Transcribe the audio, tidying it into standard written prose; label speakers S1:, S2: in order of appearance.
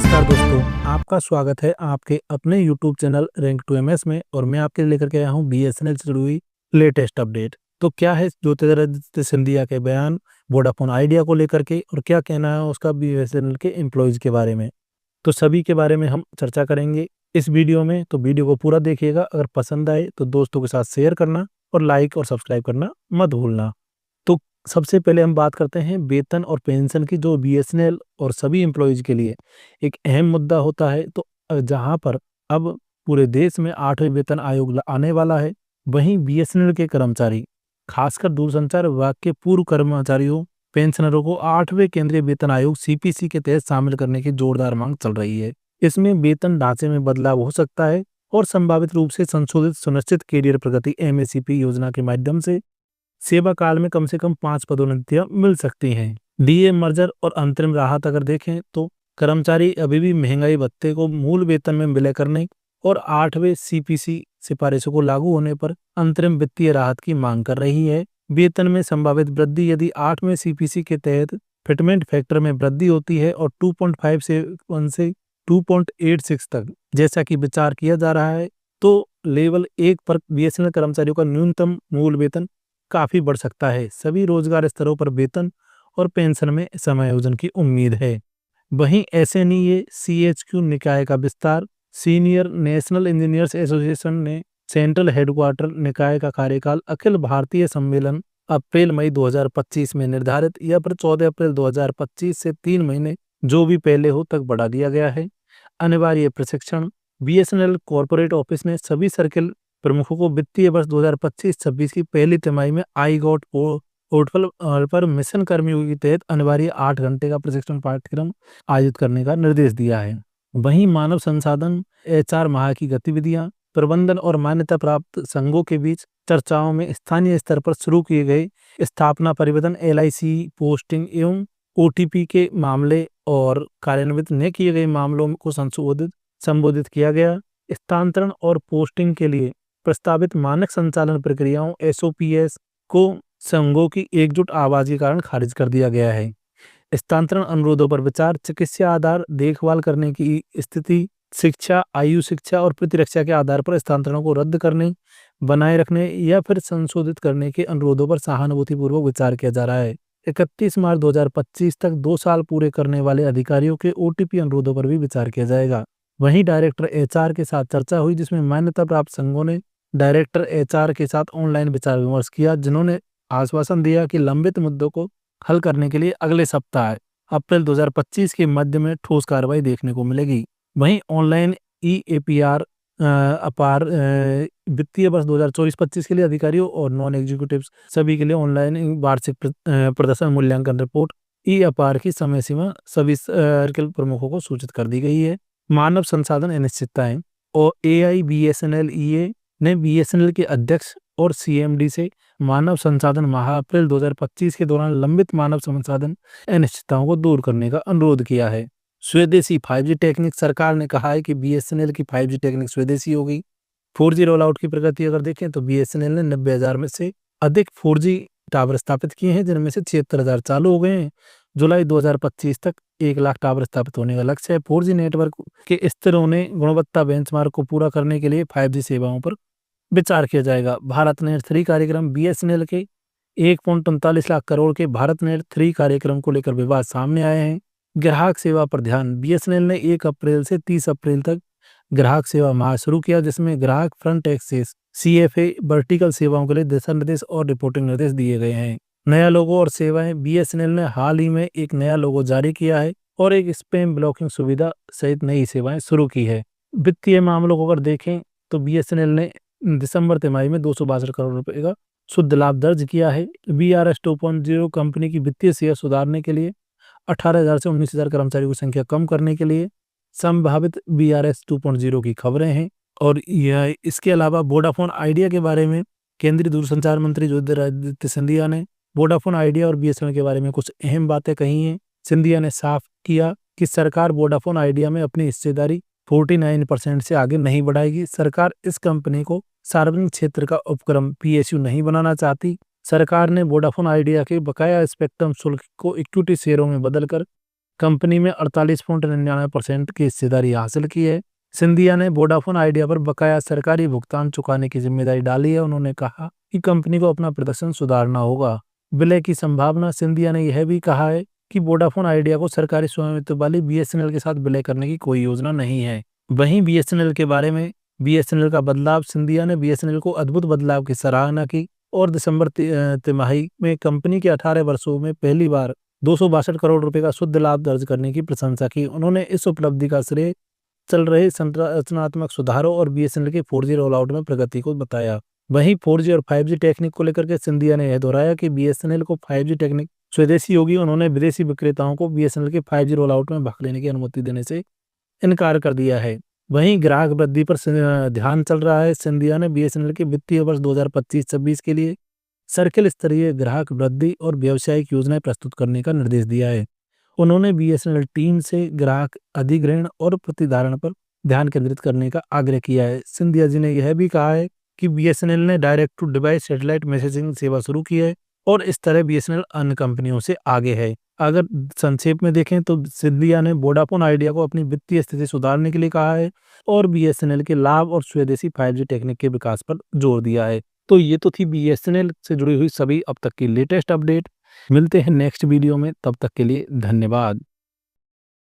S1: नमस्कार दोस्तों, आपका स्वागत है आपके अपने YouTube channel rank to MS में। और मैं आपके लिए लेकर के आया हूँ बीएसएनएल से जुड़ी हुई लेटेस्ट अपडेट। तो क्या है ज्योतिरादित्य सिंधिया के बयान वोडाफोन आइडिया को लेकर के, और क्या कहना है उसका बीएसएनएल के एम्प्लॉयज के बारे में। तो सभी के बारे में हम चर्चा करेंगे इस वीडियो में। तो वीडियो को पूरा देखिएगा। अगर पसंद आए तो दोस्तों के साथ शेयर करना और लाइक और सब्सक्राइब करना मत भूलना। तो सबसे पहले हम बात करते हैं वेतन और पेंशन की, जो बीएसएनएल और सभी एम्प्लॉयज के लिए एक अहम मुद्दा होता है। तो जहां पर अब पूरे देश में 8वें वेतन आयोग आने वाला है, वहीं बीएसएनएल के कर्मचारी, खासकर दूरसंचार विभाग के पूर्व कर्मचारियों, पेंशनरों को 8वें केंद्रीय वेतन आयोग सीपीसी के तहत शामिल करने की जोरदार मांग चल रही है। इसमें वेतन ढांचे में बदलाव हो सकता है और संभावित रूप से संशोधित सुनिश्चित कैरियर प्रगति एमएसीपी योजना के माध्यम से सेवा काल में कम से कम 5 पदोन्नतियां मिल सकती हैं। डीए मर्जर और अंतरिम राहत अगर देखें तो कर्मचारी अभी भी महंगाई भत्ते को मूल वेतन में विलय करने और 8वें सीपीसी सिफारिशों को लागू होने पर अंतरिम वित्तीय राहत की मांग कर रही है। वेतन में संभावित वृद्धि यदि 8वें सीपीसी के तहत फिटमेंट फैक्टर में वृद्धि होती है और 2.5 से 1 से 2.86 तक जैसा कि विचार किया जा रहा है, तो लेवल 1 पर बीएसएनएल कर्मचारियों का न्यूनतम मूल वेतन काफी बढ़ सकता है। सभी रोजगार स्तरों पर वेतन और पेंशन में समायोजन की उम्मीद है। वहीं एसएनईए सीएचक्यू निकाय का विस्तार, सीनियर नेशनल इंजीनियर्स एसोसिएशन ने सेंट्रल हेडक्वार्टर निकाय का कार्यकाल अखिल भारतीय सम्मेलन अप्रैल मई 2025 में निर्धारित या फिर 14 अप्रैल 2025 से 3 महीने जो भी पहले हो तक बढ़ा दिया गया है। अनिवार्य प्रशिक्षण, बीएसएनएल कॉर्पोरेट ऑफिस ने सभी सर्किल प्रमुखों को वित्तीय वर्ष 2025-26 की पहली तिमाही में आई गॉट पोर्टल पर मिशन कर्मयोगी के तहत अनिवार्य 8 घंटे का प्रशिक्षण पाठ्यक्रम आयोजित करने का निर्देश दिया है। वहीं मानव संसाधन एचआर माह की गतिविधियां, प्रबंधन और मान्यता प्राप्त संघों के बीच चर्चाओं में स्थानीय स्तर पर शुरू किए गए स्थापना परिवर्तन, एलआईसी पोस्टिंग एवं ओटीपी के मामले और कार्यान्वित न किए गए मामलों को संबोधित किया गया। स्थानांतरण और पोस्टिंग के लिए प्रस्तावित मानक संचालन प्रक्रियाओं एसओपीएस को संघों की एकजुट आवाज के कारण खारिज कर दिया गया है। स्थानांतरण अनुरोधों पर विचार, चिकित्सा आधार देखभाल करने की स्थिति, शिक्षा, आयु शिक्षा और प्रतिरक्षा के आधार पर स्थानांतरणों को रद्द करने, बनाए रखने या फिर संशोधित करने के अनुरोधों पर सहानुभूतिपूर्वक विचार किया जा रहा है। 31 मार्च 2025 तक 2 साल पूरे करने वाले अधिकारियों के ओटीपी अनुरोधों पर भी विचार किया जाएगा। वहीं डायरेक्टर एचआर के साथ चर्चा हुई, जिसमें मान्यता प्राप्त संघों ने डायरेक्टर एचआर के साथ ऑनलाइन विचार विमर्श किया, जिन्होंने आश्वासन दिया कि लंबित मुद्दों को हल करने के लिए अगले सप्ताह अप्रैल 2025 के मध्य में ठोस कार्रवाई देखने को मिलेगी। वहीं ऑनलाइन ईएपीआर अपार वित्तीय वर्ष 2024-25 के लिए अधिकारियों और नॉन एग्जीक्यूटिव सभी के लिए ऑनलाइन वार्षिक प्रदर्शन मूल्यांकन रिपोर्ट ई अपार की समय सीमा सभी सर्किल प्रमुखों को सूचित कर दी गई है। मानव संसाधन अनिश्चितताएं और AIBSNL ने बीएसएनएल के अध्यक्ष और सीएमडी से मानव संसाधन माह अप्रैल 2025 के दौरान लंबित मानव संसाधन अनिश्चितताओं को दूर करने का अनुरोध किया है। स्वदेशी 5G टेक्निक, सरकार ने कहा है कि बीएसएनएल की 5G टेक्निक स्वदेशी होगी। 4G रोल आउट की प्रगति अगर देखें तो बीएसएनएल ने 90,000 में से अधिक 4G टावर स्थापित किए हैं, जिनमें से 76,000 चालू हो गए हैं। जुलाई 2025 तक 1 लाख टावर स्थापित होने का लक्ष्य है। 4G नेटवर्क के स्तरों ने गुणवत्ता बेंचमार्क को पूरा करने के लिए 5G सेवाओं पर विचार किया जाएगा। भारत नेट 3 कार्यक्रम, बीएसएनएल के 1.39 लाख करोड़ के भारत नेट 3 कार्यक्रम को लेकर विवाद सामने आए हैं। ग्राहक सेवा पर ध्यान, बीएसएनएल ने 1 अप्रैल से 30 अप्रैल तक ग्राहक सेवा माह शुरू किया, जिसमें ग्राहक फ्रंट एक्सेस सीएफए वर्टिकल सेवाओं के लिए दिशा निर्देश और रिपोर्टिंग निर्देश दिए गए हैं। नया लोगो और सेवाएं, बीएसएनएल ने हाल ही में एक नया लोगो जारी किया है और एक स्पैम ब्लॉकिंग सुविधा सहित नई सेवाएं शुरू की है। वित्तीय मामलों को अगर देखें तो बीएसएनएल ने दिसंबर तिमाही में 262 करोड़ रुपए का शुद्ध लाभ दर्ज किया है। बीआरएस 2.0 कंपनी की वित्तीय सेहत सुधारने के लिए 18,000 से 19,000 कर्मचारियों की संख्या कम करने के लिए संभावित बीआरएस 2.0 की खबरें हैं। और यह इसके अलावा वोडाफोन आइडिया के बारे में केंद्रीय दूरसंचार मंत्री ज्योतिरादित्य सिंधिया ने वोडाफोन आइडिया और बीएसएनएल के बारे में कुछ अहम बातें कही हैं। सिंधिया ने साफ किया कि सरकार वोडाफोन आइडिया में अपनी हिस्सेदारी 49% से आगे नहीं बढ़ाएगी। सरकार इस कंपनी को सार्वजनिक क्षेत्र का उपक्रम पीएसयू नहीं बनाना चाहती। सरकार ने वोडाफोन आइडिया के बकाया स्पेक्ट्रम शुल्क को इक्विटी शेयरों में बदलकर कंपनी में 48.99% की हिस्सेदारी हासिल की है। सिंधिया ने वोडाफोन आइडिया पर बकाया सरकारी भुगतान चुकाने की जिम्मेदारी डाली है। उन्होंने कहा कि कंपनी को अपना प्रदर्शन सुधारना होगा। विलय की संभावना। सिंधिया ने यह भी कहा है कि वोडाफोन आइडिया को सरकारी स्वामित्व वाली बीएसएनएल के साथ विलय करने की कोई योजना नहीं है। वहीं बीएसएनएल के बारे में बीएसएनएल का बदलाव। सिंधिया ने बीएसएनएल को अद्भुत बदलाव की सराहना की और दिसंबर तिमाही में कंपनी के 18 वर्षों में पहली बार 262 करोड़ रुपए का शुद्ध लाभ दर्ज करने की प्रशंसा की। उन्होंने इस उपलब्धि का श्रेय चल रहे संरचनात्मक सुधारों और बीएसएनएल के 4G रोलआउट में प्रगति को बताया। वहीं 4G और 5G टेक्निक को लेकर के सिंधिया ने यह दोहराया कि बीएसएनएल को 5G टेक्निक स्वदेशी होगी। उन्होंने विदेशी विक्रेताओं को बीएसएनएल के 5G रोलआउट में भाग लेने की अनुमति देने से इनकार कर दिया है। वहीं ग्राहक वृद्धि पर ध्यान चल रहा है। सिंधिया ने बीएसएनएल के वित्तीय वर्ष 2025-26 के लिए सर्किल स्तरीय ग्राहक वृद्धि और व्यावसायिक योजनाएं प्रस्तुत करने का निर्देश दिया है। उन्होंने बीएसएनएल टीम से ग्राहक अधिग्रहण और प्रतिधारण पर ध्यान केंद्रित करने का आग्रह किया है। सिंधिया जी ने यह भी कहा है कि बीएसएनएल ने direct to device satellite messaging सेवा शुरू की है और इस तरह बीएसएनएल अन्य कंपनियों से आगे है। अगर संक्षेप में देखें तो सिंधिया ने वोडाफोन आइडिया को अपनी वित्तीय स्थिति सुधारने के लिए कहा है और बीएसएनएल के लाभ और स्वदेशी 5G टेक्निक के विकास पर जोर दिया है। तो ये तो थी बीएसएनएल से जुड़ी हुई सभी अब तक की लेटेस्ट अपडेट। मिलते हैं नेक्स्ट वीडियो में, तब तक के लिए धन्यवाद।